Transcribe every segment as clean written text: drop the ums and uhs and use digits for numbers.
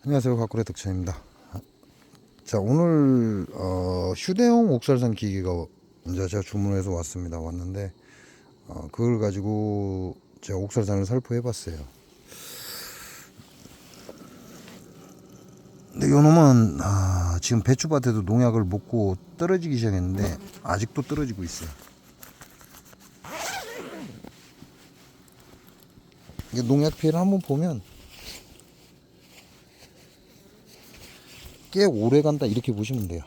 안녕하세요, 가꾸레 덕천입니다. 자, 오늘 휴대용 옥살산 기계가 이제 제가 주문해서 왔는데 그걸 가지고 제가 옥살산을 살포해봤어요. 근데 요 놈은 지금 배추밭에도 농약을 먹고 떨어지기 시작했는데 아직도 떨어지고 있어요. 이게 농약 피해를 한번 보면 꽤 오래 간다 이렇게 보시면 돼요.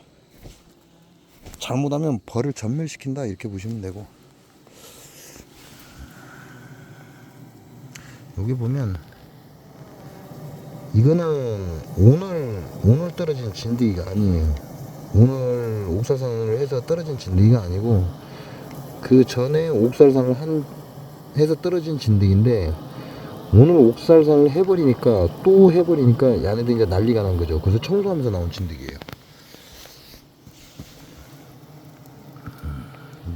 잘못하면 벌을 전멸시킨다 이렇게 보시면 되고, 여기 보면 이거는 오늘 떨어진 진드기가 아니에요. 오늘 옥살산을 해서 떨어진 진드기가 아니고 그 전에 옥살산을 해서 떨어진 진드기인데, 오늘 옥살산을 해버리니까 또 해버리니까 얘네들이 이제 난리가 난 거죠. 그래서 청소하면서 나온 진드기예요.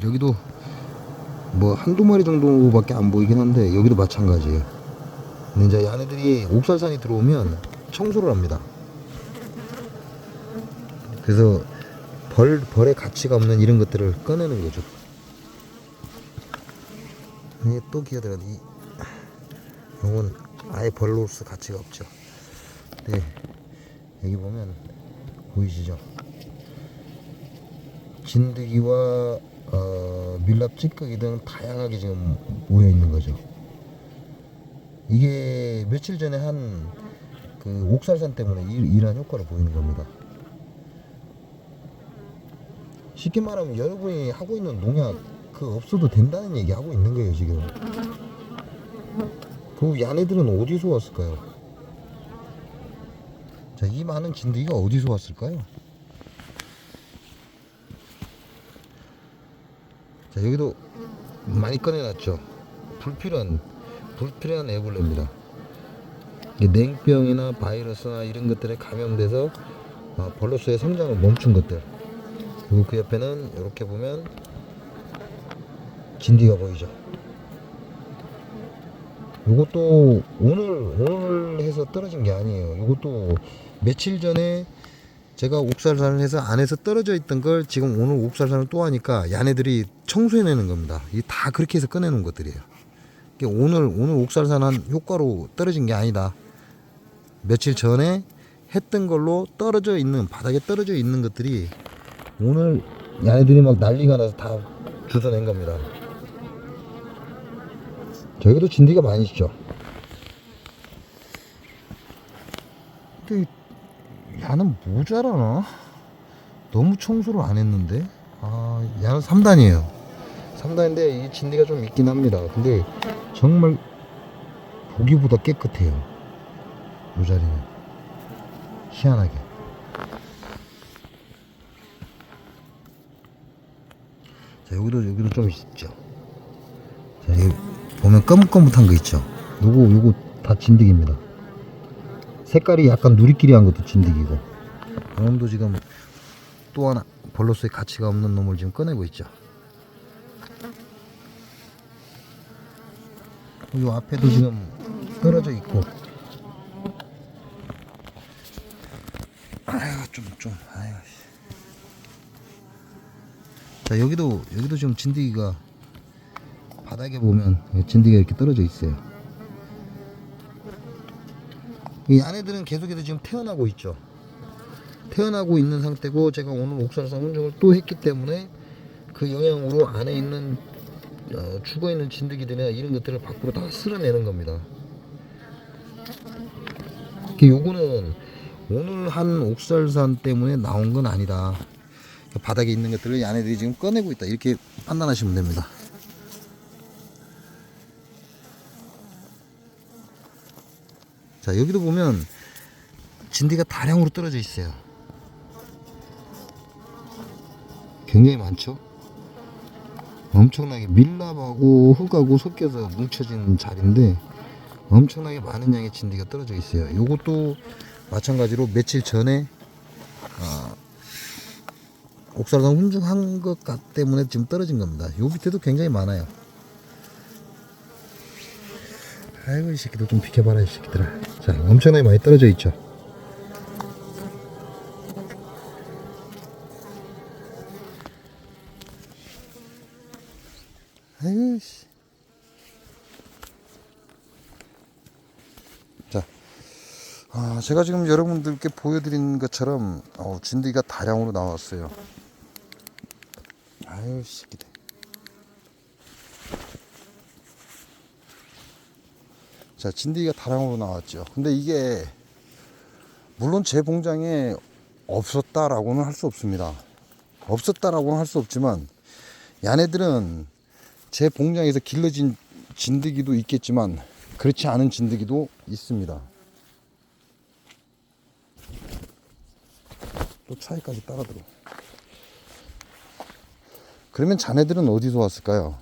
여기도 뭐 한두 마리 정도밖에 안 보이긴 한데 여기도 마찬가지예요. 근데 이제 얘네들이 옥살산이 들어오면 청소를 합니다. 그래서 벌의 가치가 없는 이런 것들을 꺼내는 거죠. 이게 또 기어들어. 이건 아예 벌로서 가치가 없죠. 네, 여기 보면 보이시죠? 진드기와 밀랍 찌꺼기 등 다양하게 지금 모여 있는 거죠. 이게 며칠 전에 한 그 옥살산 때문에 이러한 효과를 보이는 겁니다. 쉽게 말하면 여러분이 하고 있는 농약 없어도 된다는 얘기 하고 있는 거예요 지금. 그 야네들은 어디서 왔을까요? 자, 이 많은 진드기가 어디서 왔을까요? 자, 여기도 많이 꺼내놨죠. 불필요한 애벌레입니다. 냉병이나 바이러스나 이런 것들에 감염돼서 벌로스의 성장을 멈춘 것들. 그리고 그 옆에는 이렇게 보면 진드기가 보이죠. 이것도 오늘 해서 떨어진 게 아니에요. 이것도 며칠 전에 제가 옥살산을 해서 안에서 떨어져 있던 걸 지금 오늘 옥살산을 또 하니까 얘네들이 청소해내는 겁니다. 이게 다 그렇게 해서 꺼내는 것들이에요. 오늘 옥살산 한 효과로 떨어진 게 아니다. 며칠 전에 했던 걸로 바닥에 떨어져 있는 것들이 오늘 얘네들이 막 난리가 나서 다 주워낸 겁니다. 저기도 진드기가 많이 있죠. 근데 얘는 모자라나? 너무 청소를 안 했는데? 얘는 3단이에요. 3단인데 이 진드기가 좀 있긴 합니다. 근데 정말 보기보다 깨끗해요. 이 자리는 희한하게. 자, 여기도 좀 있죠. 자, 여기 보면 검은검은한 거 있죠. 요거 다 진드기입니다. 색깔이 약간 누리끼리한 것도 진드기고. 이놈도 지금 또 하나 벌로스의 가치가 없는 놈을 지금 꺼내고 있죠. 요 앞에도 지금 떨어져 있고. 아이고. 자, 여기도 지금 진드기가 바닥에 보면 진드기가 이렇게 떨어져 있어요. 이 안에들은 계속해서 지금 태어나고 있죠. 태어나고 있는 상태고, 제가 오늘 옥살산 혼종을 또 했기 때문에 그 영향으로 안에 있는 죽어있는 진드기들이나 이런 것들을 밖으로 다 쓸어내는 겁니다. 요거는 오늘 한 옥살산 때문에 나온 건 아니다. 바닥에 있는 것들을 얘네들이 지금 꺼내고 있다, 이렇게 판단하시면 됩니다. 자, 여기도 보면 진드기가 다량으로 떨어져 있어요. 굉장히 많죠. 엄청나게 밀랍하고 흙하고 섞여서 뭉쳐진 자리인데 엄청나게 많은 양의 진드기가 떨어져 있어요. 요것도 마찬가지로 며칠 전에 옥살산 혼중한 것 때문에 지금 떨어진 겁니다. 요 밑에도 굉장히 많아요. 아이고, 이 새끼들 좀 비켜봐라, 이 새끼들아. 자, 엄청나게 많이 떨어져 있죠. 제가 지금 여러분들께 보여드리는 것처럼 진드기가 다량으로 나왔어요. 아유 새끼들. 자, 진드기가 다량으로 나왔죠. 근데 이게 물론 제 봉장에 없었다라고는 할 수 없습니다. 없었다라고는 할 수 없지만 얘네들은 제 봉장에서 길러진 진드기도 있겠지만 그렇지 않은 진드기도 있습니다. 또 차에까지 따라들어. 그러면 자네들은 어디서 왔을까요?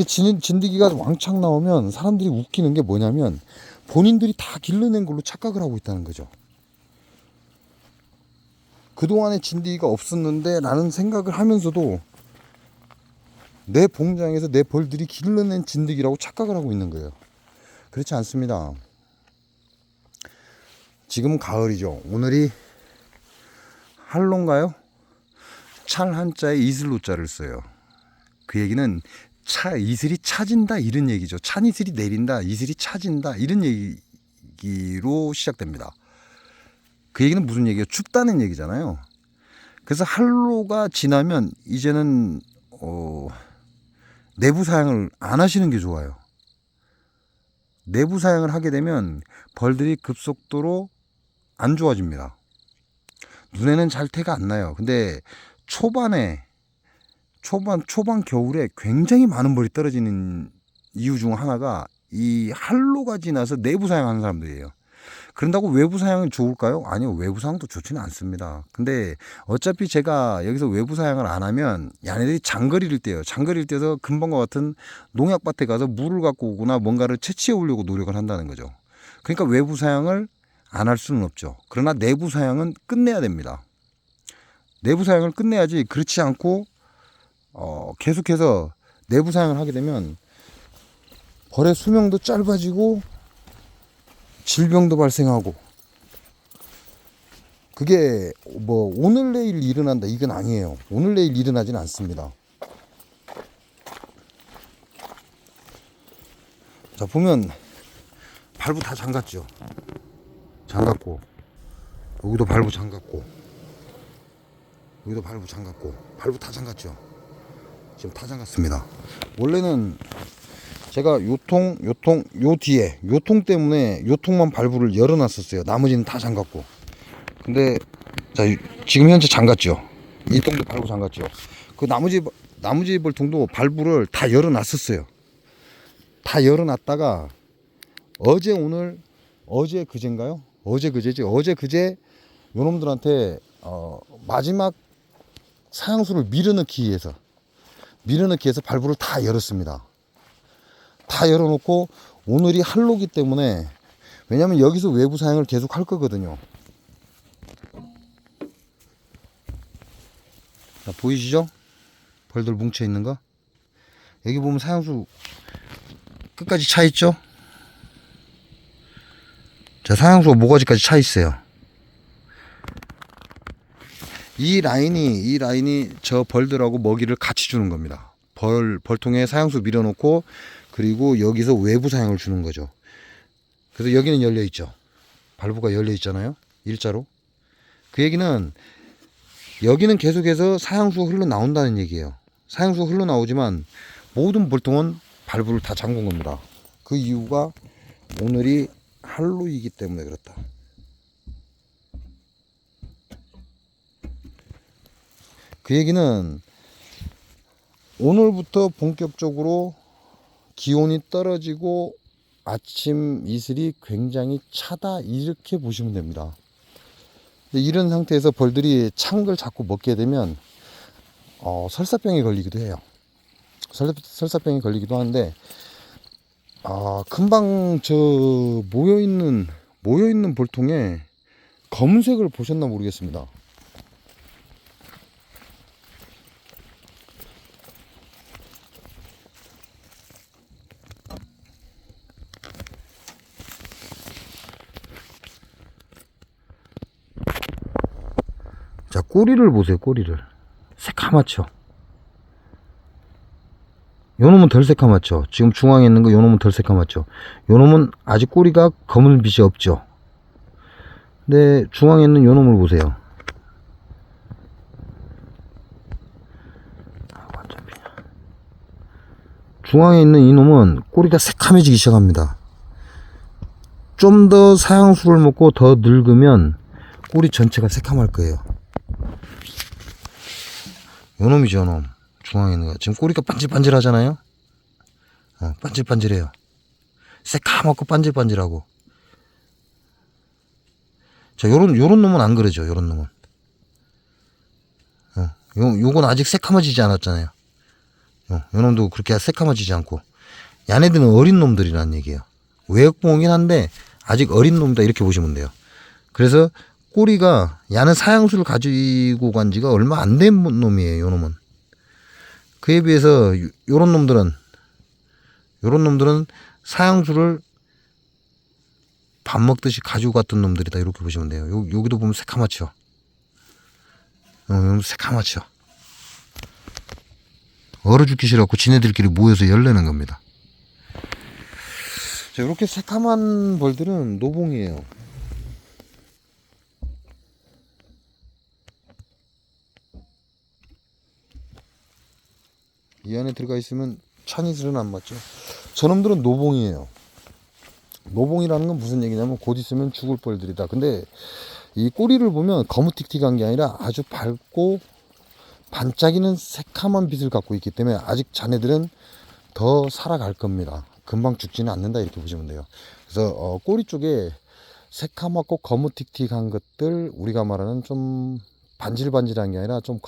진드기가 왕창 나오면 사람들이 웃기는 게 뭐냐면 본인들이 다 길러낸 걸로 착각을 하고 있다는 거죠. 그동안에 진드기가 없었는데 라는 생각을 하면서도 내 봉장에서 내 벌들이 길러낸 진드기라고 착각을 하고 있는 거예요. 그렇지 않습니다. 지금은 가을이죠. 오늘이 한로인가요? 찰 한자에 이슬로자를 써요. 그 얘기는 이슬이 차진다 이런 얘기죠. 찬이슬이 내린다, 이슬이 차진다 이런 얘기로 시작됩니다. 그 얘기는 무슨 얘기예요? 춥다는 얘기잖아요. 그래서 한로가 지나면 이제는 내부 사양을 안 하시는 게 좋아요. 내부 사양을 하게 되면 벌들이 급속도로 안 좋아집니다. 눈에는 잘 태가 안 나요. 근데 초반 겨울에 굉장히 많은 벌이 떨어지는 이유 중 하나가 이 한로가 지나서 내부 사양하는 사람들이에요. 그런다고 외부 사양이 좋을까요? 아니요, 외부 사양도 좋지는 않습니다. 근데 어차피 제가 여기서 외부 사양을 안 하면 얘네들이 장거리를 떼요. 장거리를 떼서 금방과 같은 농약밭에 가서 물을 갖고 오거나 뭔가를 채취해 오려고 노력을 한다는 거죠. 그러니까 외부 사양을 안 할 수는 없죠. 그러나 내부 사양은 끝내야 됩니다. 내부 사양을 끝내야지. 그렇지 않고 계속해서 내부 사양을 하게 되면 벌의 수명도 짧아지고 질병도 발생하고, 그게 뭐 오늘 내일 일어난다 이건 아니에요. 오늘 내일 일어나진 않습니다. 자, 보면 발부 다 잠갔죠. 잠갔고, 여기도 발부 잠갔고, 여기도 발부 잠갔고, 발부 다 잠갔죠. 지금 다 잠갔습니다. 원래는 제가 요 뒤에 요통 때문에 요통만 발부를 열어놨었어요. 나머지는 다 잠갔고. 근데 자, 지금 현재 잠갔죠. 이 통도 발부 잠갔죠. 그 나머지 벌통도 발부를 다 열어놨었어요. 다 열어놨다가 어제 그제인가요? 어제 그제 요놈들한테 마지막 사양수를 밀어넣기 위해서 발부를 다 열었습니다. 다 열어놓고 오늘이 한로기 때문에, 왜냐면 여기서 외부 사양을 계속 할 거거든요. 자, 보이시죠? 벌들 뭉쳐 있는 거. 여기 보면 사양수 끝까지 차 있죠? 자, 사양수가 모가지까지 차 있어요. 이 라인이 저 벌들하고 먹이를 같이 주는 겁니다. 벌통에 사양수 밀어놓고, 그리고 여기서 외부 사양을 주는 거죠. 그래서 여기는 열려 있죠. 발부가 열려 있잖아요. 일자로. 그 얘기는 여기는 계속해서 사양수가 흘러나온다는 얘기예요. 사양수가 흘러나오지만 모든 벌통은 발부를 다 잠근 겁니다. 그 이유가 오늘이 한로이기 때문에 그렇다. 그 얘기는 오늘부터 본격적으로 기온이 떨어지고 아침 이슬이 굉장히 차다 이렇게 보시면 됩니다. 이런 상태에서 벌들이 찬 걸 자꾸 먹게 되면 설사병이 걸리기도 해요. 설사병이 걸리기도 하는데, 금방 저 모여있는 벌통에 검은색을 보셨나 모르겠습니다. 자, 꼬리를 보세요. 꼬리를 새카맣죠. 요놈은 덜 새카맣죠. 지금 중앙에 있는 거 요놈은 덜 새카맣죠. 요놈은 아직 꼬리가 검은빛이 없죠. 근데 중앙에 있는 요 놈을 보세요. 중앙에 있는 이 놈은 꼬리가 새카매지기 시작합니다. 좀 더 사양수를 먹고 더 늙으면 꼬리 전체가 새카말 거예요. 요 놈이죠, 요 놈. 중앙에 있는 거. 지금 꼬리가 반질반질 하잖아요? 반질반질해요. 새카맣고 반질반질하고. 자, 요런 놈은 안 그러죠, 요런 놈은. 요건 아직 새카매지지 않았잖아요. 요 놈도 그렇게 새카매지지 않고. 얘네들은 어린 놈들이란 얘기예요. 외역봉이긴 한데, 아직 어린 놈이다, 이렇게 보시면 돼요. 그래서, 꼬리가, 얘는 사양수를 가지고 간 지가 얼마 안 된 놈이에요, 요 놈은. 그에 비해서, 요런 놈들은 사양수를 밥 먹듯이 가지고 갔던 놈들이다, 이렇게 보시면 돼요. 여기도 보면 새카맣죠. 여기 새카맣죠. 얼어 죽기 싫어갖고 지네들끼리 모여서 열내는 겁니다. 자, 이렇게 새카만 벌들은 노봉이에요. 이 안에 들어가 있으면 찬이슬은 안 맞죠. 저놈들은 노봉이에요. 노봉이라는 건 무슨 얘기냐면 곧 있으면 죽을 벌들이다. 근데 이 꼬리를 보면 거무틱틱한 게 아니라 아주 밝고 반짝이는 새카만 빛을 갖고 있기 때문에 아직 자네들은 더 살아갈 겁니다. 금방 죽지는 않는다, 이렇게 보시면 돼요. 그래서 꼬리 쪽에 새카맣고 거무틱틱한 것들, 우리가 말하는 좀 반질반질한 게 아니라 좀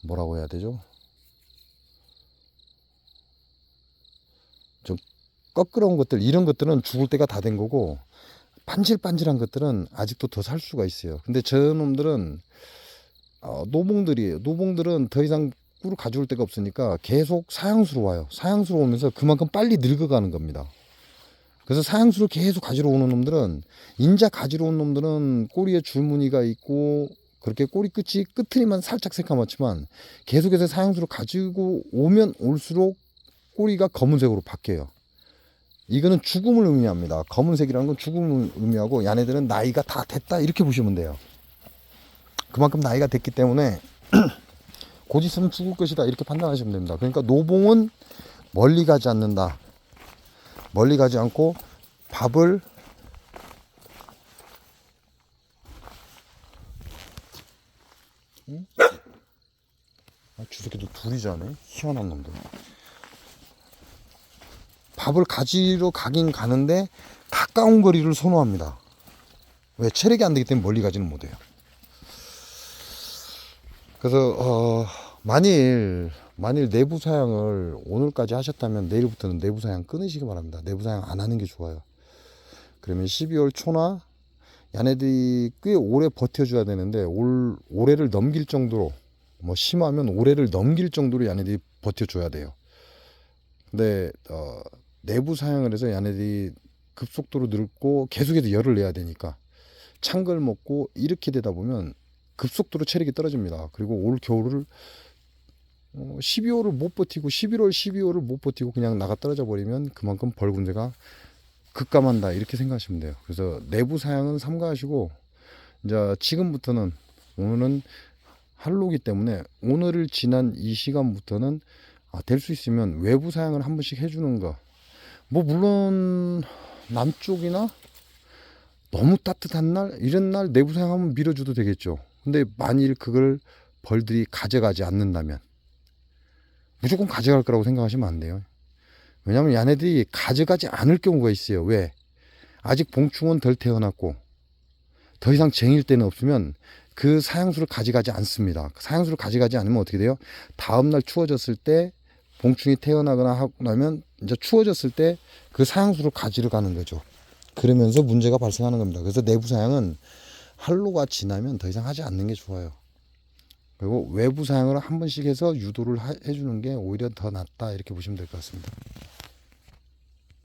뭐라고 해야 되죠? 좀 꺼끄러운 것들, 이런 것들은 죽을 때가 다 된 거고, 반질반질한 것들은 아직도 더 살 수가 있어요. 근데 저놈들은 노봉들이에요. 노봉들은 더 이상 꿀을 가져올 데가 없으니까 계속 사양수로 와요. 사양수로 오면서 그만큼 빨리 늙어가는 겁니다. 그래서 사양수를 계속 가지러 오는 놈들은, 인자 가지러 온 놈들은 꼬리에 줄무늬가 있고 그렇게 꼬리 끝이 끄트리만 살짝 새까맣지만 계속해서 사양수를 가지고 오면 올수록 꼬리가 검은색으로 바뀌어요. 이거는 죽음을 의미합니다. 검은색이라는 건 죽음을 의미하고, 얘네들은 나이가 다 됐다, 이렇게 보시면 돼요. 그만큼 나이가 됐기 때문에 곧 있으면 죽을 것이다, 이렇게 판단하시면 됩니다. 그러니까 노봉은 멀리 가지 않는다. 멀리 가지 않고 밥을 주새끼도 둘이 자네. 희한한 놈들. 밥을 가지러 가긴 가는데 가까운 거리를 선호합니다. 왜? 체력이 안 되기 때문에 멀리 가지는 못해요. 그래서 만일 내부 사양을 오늘까지 하셨다면 내일부터는 내부 사양 끊으시기 바랍니다. 내부 사양 안 하는 게 좋아요. 그러면 12월 초나 얘네들이 꽤 오래 버텨줘야 되는데, 올해를 넘길 정도로, 뭐 심하면 올해를 넘길 정도로 얘네들이 버텨줘야 돼요. 근데 내부 사양을 해서 얘네들이 급속도로 늙고 계속해서 열을 내야 되니까 찬 걸 먹고 이렇게 되다 보면 급속도로 체력이 떨어집니다. 그리고 올 겨울을 12월을 못 버티고 11월 12월을 못 버티고 그냥 나가 떨어져 버리면 그만큼 벌군대가 급감한다, 이렇게 생각하시면 돼요. 그래서 내부 사양은 삼가하시고, 이제 지금부터는, 오늘은 한로기 때문에 오늘을 지난 이 시간부터는 될 수 있으면 외부 사양을 한 번씩 해주는 거, 뭐 물론 남쪽이나 너무 따뜻한 날, 이런 날 내부 사양 한번 밀어줘도 되겠죠. 근데 만일 그걸 벌들이 가져가지 않는다면 무조건 가져갈 거라고 생각하시면 안 돼요. 왜냐하면 얘네들이 가져가지 않을 경우가 있어요. 왜? 아직 봉충은 덜 태어났고 더 이상 쟁일 때는 없으면 그 사양수를 가져가지 않습니다. 사양수를 가져가지 않으면 어떻게 돼요? 다음날 추워졌을 때 봉충이 태어나거나 하고 나면 이제 추워졌을 때 그 사양수를 가지러 가는 거죠. 그러면서 문제가 발생하는 겁니다. 그래서 내부 사양은 한로가 지나면 더 이상 하지 않는 게 좋아요. 그리고 외부 사양을 한 번씩 해서 유도를 해주는 게 오히려 더 낫다, 이렇게 보시면 될 것 같습니다.